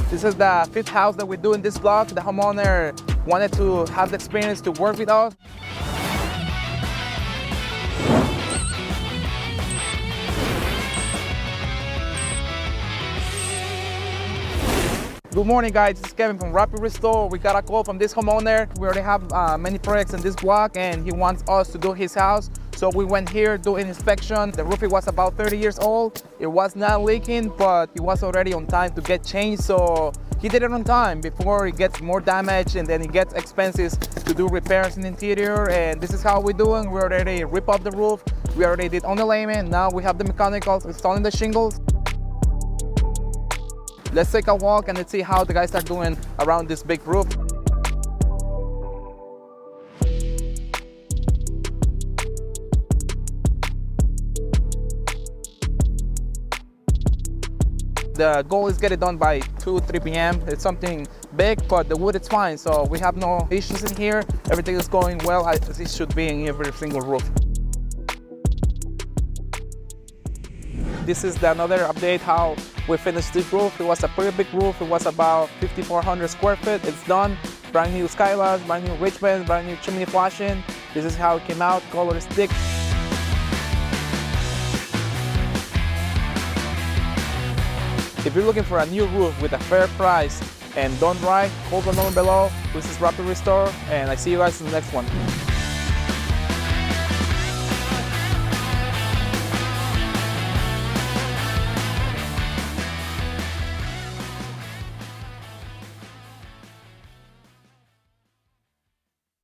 This is the 5th house that we do in this block. The homeowner wanted to have the experience to work with us. Good morning, guys. This is Kevin from Rapid Restore. We got a call from this homeowner. We already have many projects in this block and he wants us to do his house. So we went here, do an inspection. The roof was about 30 years old. It was not leaking, but it was already on time to get changed. So he did it on time before it gets more damage and then it gets expenses to do repairs in the interior. And this is how we're doing. We already rip up the roof. We already did underlayment. Now we have the mechanicals installing the shingles. Let's take a walk and let's see how the guys are doing around this big roof. The goal is get it done by 2-3 p.m. It's something big, but the wood is fine, so we have no issues in here. Everything is going well as it should be in every single roof. This is another update how we finished this roof. It was a pretty big roof. It was about 5,400 square feet. It's done. Brand new skylights, brand new ridge vents, brand new chimney flashing. This is how it came out. Color is thick. If you're looking for a new roof with a fair price and done right, call the number below. This is Rapid Restore, and I see you guys in the next one.